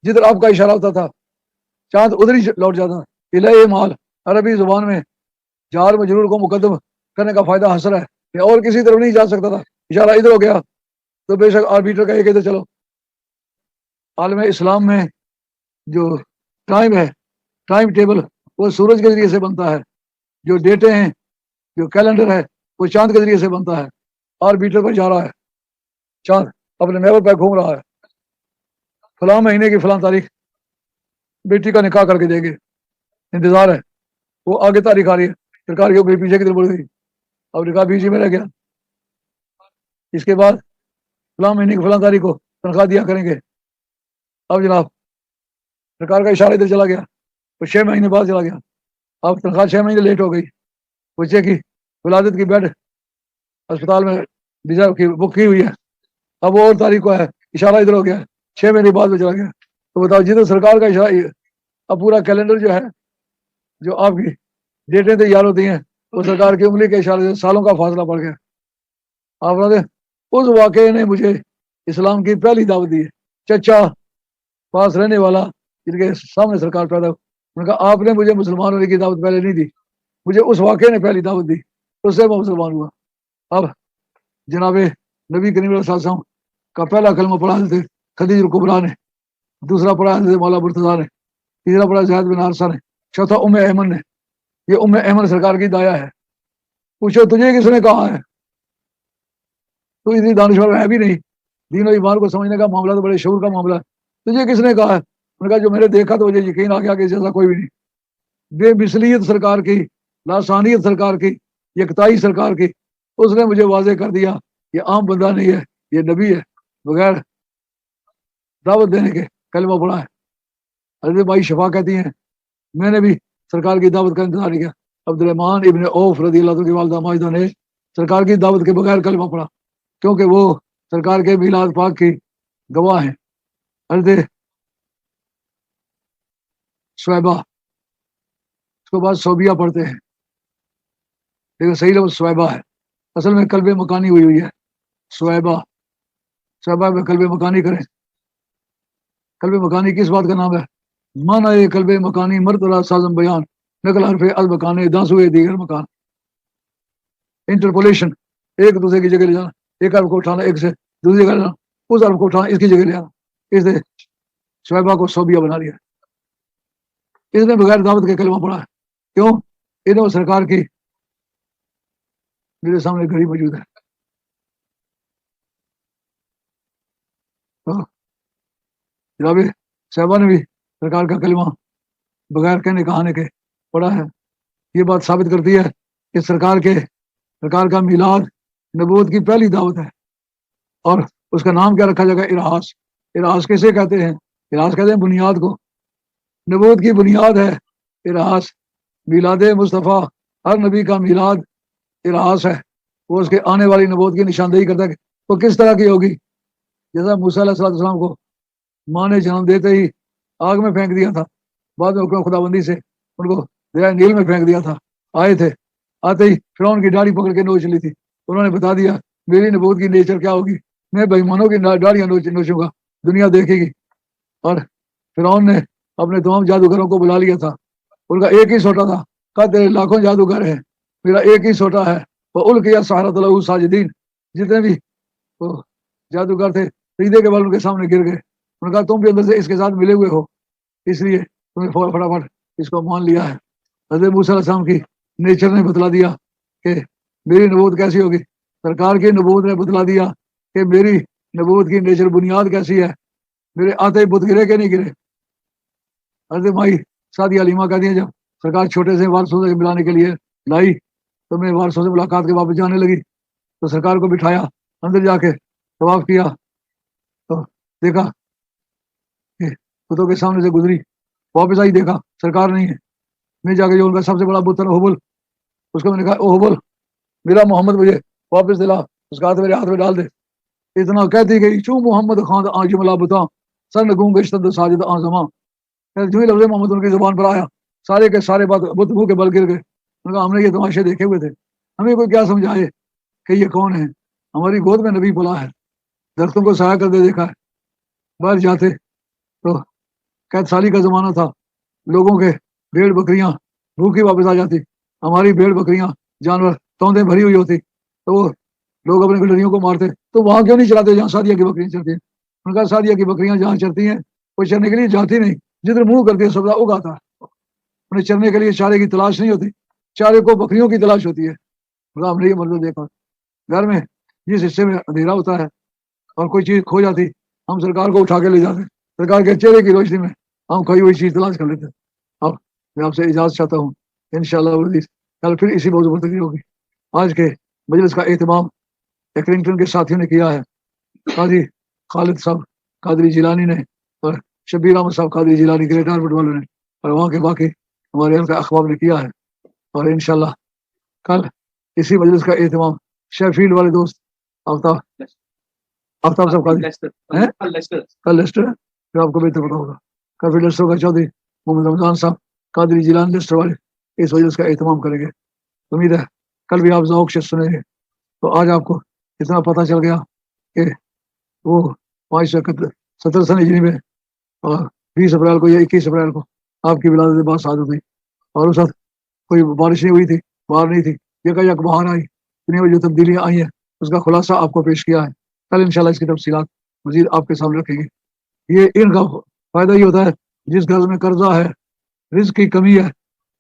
جدھر آپ کا اشارہ ہوتا تھا چاند ادھر ہی لوٹ جاتا تھا۔ الیہ مال عربی زبان میں جار مجرور کو مقدم کرنے کا فائدہ حاصل ہے کہ اور کسی طرف نہیں جا سکتا تھا، اشارہ ادھر ہو گیا تو بے شک آربیٹر کا ایک ادھر چلو۔ عالم اسلام میں جو ٹائم ہے، ٹائم ٹیبل وہ سورج کے ذریعے سے بنتا ہے، جو ڈیٹے ہیں، جو کیلنڈر ہے وہ چاند کے ذریعے سے بنتا ہے۔ آربیٹر پر جا رہا ہے چاند، اپنے محور پہ گھوم رہا ہے، فلاں مہینے کی فلاں تاریخ بیٹی کا نکاح کر کے دیں گے، انتظار ہے، وہ آگے تاریخ آ رہی ہے، سرکار کی گئی پیچھے کی طرف بڑھ گئی، اب نکاح بیچ میں رہ گیا۔ اس کے بعد فلاں مہینے کی فلاں تاریخ کو تنخواہ دیا کریں گے، اب جناب سرکار کا اشارہ ادھر چلا گیا، وہ 6 مہینے بعد چلا گیا، اب تنخواہ 6 مہینے لیٹ ہو گئی، بچے کی ولادت کی بیڈ اسپتال میں ویزا کی بک کی ہوئی ہے، اب وہ اور تاریخ کو ہے، اشارہ ادھر ہو گیا، 6 مہینے بعد میں چلا گیا۔ تو بتاؤ جدھر سرکار کا اشارہ، اب پورا کیلنڈر جو ہے، جو آپ کی ڈیٹیں تیار ہوتی ہیں، وہ سرکار کی انگلی کے اشارے سے سالوں کا فاصلہ پڑ گیا۔ آپ نے اس واقعے نے مجھے اسلام کی پہلی دعوت دی ہے۔ چچا پاس رہنے والا جن کے سامنے سرکار پیدا ہو، ان کا آپ نے مجھے مسلمان ہونے کی دعوت پہلے نہیں دی، مجھے اس واقعے نے پہلی دعوت دی، اس سے میں مسلمان ہوا۔ اب جناب نبی کریم صلی اللہ علیہ وسلم کا پہلا کلمہ پڑھا حضرت خدیجہ الکبریٰ نے، دوسرا پڑھا حضرت مولا مرتضیٰ نے، تیسرا پڑھا زید بن حارثہ نے، چوتھا ام ایمن نے۔ یہ ام ایمن سرکار کی دایا ہے۔ پوچھو تجھے کس نے کہا ہے؟ تو اتنی دانشور ہے بھی نہیں، دین و ایمان کو سمجھنے کا معاملہ تو بڑے شعور کا معاملہ ہے، تجھے کس نے کہا ہے؟ ان کا جو میں نے دیکھا تو مجھے یقین آ گیا کہ جیسا کوئی بھی نہیں۔ بے مثلیت سرکار کی، لاسانیت سرکار کی، یکتائی سرکار کی، اس نے مجھے واضح کر دیا یہ عام بندہ نہیں ہے، یہ نبی ہے، بغیر دعوت دینے کے کلمہ پڑھا ہے. حضرت بھائی شفا کہتی ہیں میں نے بھی سرکار کی دعوت کا انتظار کیا. عبد الرحمان ابن عوف رضی اللہ عنہ کی والدہ ماجدہ نے سرکار کی دعوت کے بغیر کلمہ پڑھا کیونکہ وہ سرکار کے میلاد پاک کی گواہ ہیں. حضرت صہیبہ اس کے بعد صوبیہ پڑھتے ہیں لیکن صحیح لفظ صہیبہ ہے. اصل میں قلب مکانی ہوئی ہے صہیبہ. صہیبہ میں قلب مکانی کریں. قلب مکانی کس بات کا نام ہے؟ معنی قلب مکانی مرتبہ سازم بیان نقل حرف المکان دانسوئے دیگر مکان. انٹرپولیشن ایک دوسرے کی جگہ لے جانا. ایک حرف کو اٹھانا ایک سے دوسری جگہ لے جانا. اس حرف کو اٹھانا اس کی جگہ لے آنا. اس نے صہیبہ کو صوبیہ بنا لیا. اس نے بغیر دعوت کے کلمہ پڑھا ہے. کیوں؟ انہوں سرکار کی میرے سامنے گھڑی موجود ہے. جناب صاحبہ نے بھی سرکار کا کلمہ بغیر کہنے کہانے کے پڑھا ہے. یہ بات ثابت کرتی ہے کہ سرکار کا میلاد نبوت کی پہلی دعوت ہے. اور اس کا نام کیا رکھا جائے گا؟ ارہاس. ارہاس کیسے کہتے ہیں؟ ارہاس کہتے ہیں بنیاد کو. نبوت کی بنیاد ہے ارہاس. میلاد مصطفیٰ ہر نبی کا میلاد ارہاس ہے. وہ اس کے آنے والی نبوت کی نشاندہی کرتا ہے کہ وہ کس طرح کی ہوگی. جیسا موسیٰ علیہ السلام کو ماں نے جنم دیتے ہی آگ میں پھینک دیا تھا. بعد میں خدا بندی سے ان کو دریائے نیل میں پھینک دیا تھا. آئے تھے آتے ہی فرعون کی داڑھی پکڑ کے نوچ لی تھی. انہوں نے بتا دیا میری نبوت کی نیچر کیا ہوگی. میں بےایمانوں کی داڑیاں نوچوں گا دنیا دیکھے گی. اور فرعون نے اپنے تمام جادوگروں کو بلا لیا تھا. ان کا ایک ہی سوٹا تھا. کہا تیرے لاکھوں جادوگر ہیں میرا ایک ہی سوٹا ہے. وہ القیا سحرۃ لہ ساجدین. جتنے بھی جادوگر تھے سجدے کے بل ان کے سامنے گر گئے. انہوں نے کہا تم بھی اندر سے اس کے ساتھ ملے ہوئے ہو اس لیے تم نے فٹافٹ اس کو مان لیا ہے. حضرت موسیٰ علیہ السلام کی نیچر نے بتلا دیا کہ میری نبوت کیسی ہوگی. سرکار کی نبوت نے بتلا دیا کہ میری نبوت کی نیچر بنیاد کیسی ہے. میرے آتے ہی بت گرے کہ نہیں گرے. حضرت مائی سعدیہ علیمہ کہتی ہیں جب سرکار چھوٹے سے وارثوں سے ملانے کے لیے لائی تو میں وارثوں سے ملاقات کے واپس جانے لگی تو سرکار کو بٹھایا اندر جا کے طواف کیا تو دیکھا کہ بتوں کے سامنے سے گزری. واپس آئی دیکھا سرکار نہیں ہے. میں جا کے جو ان کا سب سے بڑا بت حبل اس کو میں نے کہا او حبل میرا محمد مجھے واپس دلا. اس کا ہاتھ میرے ہاتھ میں ڈال دے. اتنا کہتی گئی چوں محمد خان آج ملا بتا سر نگوں گشتد ساجد آزماں. جو ہی لفظ محمد ان کی زبان پر آیا سارے کے سارے بات بت منہ کے بل گر گئے. ان کا ہم نے یہ تماشے دیکھے ہوئے تھے. ہمیں کوئی کیا سمجھائے کہ یہ کون ہے. ہماری گود میں نبی پلا ہے. درختوں کو سایہ کر دے دیکھا ہے. باہر جاتے تو قید سالی کا زمانہ تھا. لوگوں کے بھیڑ بکریاں بھوکی واپس آ جاتی. ہماری بھیڑ بکریاں جانور توندیں بھری ہوئی ہوتی تو وہ لوگ اپنے گڈریوں کو مارتے. تو وہاں کیوں نہیں چلاتے جہاں سعدیہ کی بکریاں چرتی ہیں. ان کا سعدیہ کی بکریاں جہاں چرتی ہیں وہ چرنے کے لیے جاتی نہیں. جدھر منہ کرتی ہے سبزہ اگاتا ہے. انہیں چرنے کے لیے چارے کی تلاش نہیں ہوتی. چارے کو بکریوں کی تلاش ہوتی ہے. ہم نے یہ منظر دیکھا. گھر میں جس حصے میں اندھیرا ہوتا ہے اور کوئی چیز کھو جاتی ہم سرکار کو اٹھا کے لے جاتے. سرکار کے چہرے کی روشنی میں ہم کھوئی ہوئی چیز تلاش کر لیتے. اب میں آپ سے اجازت چاہتا ہوں انشاءاللہ کل پھر اسی موضوع پر تقریر ہوگی. آج کے مجلس کا اہتمام ایکرنگٹن کے ساتھیوں نے کیا ہے. قاضی خالد صاحب قادری جیلانی نے اور شبیر احمد صاحب قادری جیلانی کے ریٹائرمنٹ والوں نے اور وہاں کے باقی ہمارے یہاں کا اخباب نے کیا ہے. اور انشاءاللہ کل اسی مجلس کا اہتمام شیفیلڈ والے دوست آفتاب صاحب قادری کل لیسٹر ہے پھر آپ کو بہتر پتا ہوگا. کل پھر لیسٹر کا چودھری محمد رمضان صاحب قادری جیلانی لیسٹر والے اس مجلس کا اہتمام کریں گے. امید ہے کل بھی آپ ذوق سے سنیں گے. تو آج آپ کو اتنا پتہ چل گیا کہ وہ 570 سن ہجری میں اور 20 اپریل کو یا 21 اپریل کو آپ کی ولادت بات شاد ہوئی اور اس وقت کوئی بارش نہیں ہوئی تھی باہر نہیں تھی یک باہر آئی. دنیا میں جو تبدیلیاں آئی ہیں اس کا خلاصہ آپ کو پیش کیا ہے. کل انشاءاللہ اس کی تفصیلات مزید آپ کے سامنے رکھیں گے. یہ ان کا فائدہ یہ ہوتا ہے جس گھر میں قرضہ ہے رزق کی کمی ہے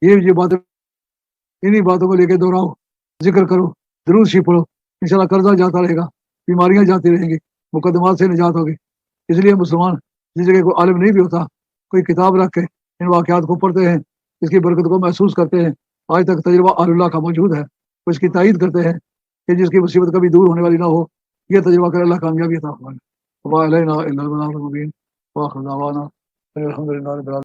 یہ باتیں انہی باتوں کو لے کے دوہراؤ ذکر کرو درود شریف پڑھو. انشاءاللہ قرضہ جاتا رہے گا بیماریاں جاتی رہیں گی مقدمات سے نجات ہوگی. اس لیے مسلمان جس جگہ کوئی عالم نہیں بھی ہوتا کوئی کتاب رکھ کے ان واقعات کو پڑھتے ہیں اس کی برکت کو محسوس کرتے ہیں. آج تک تجربہ آل اللہ کا موجود ہے. وہ اس کی تائید کرتے ہیں کہ جس کی مصیبت کبھی دور ہونے والی نہ ہو یہ تجربہ کر اللہ کامیابی عطا فرمائے. وما علینا الا البلاغ المبین. واخر دعوانا الحمد للہ رب العالمین.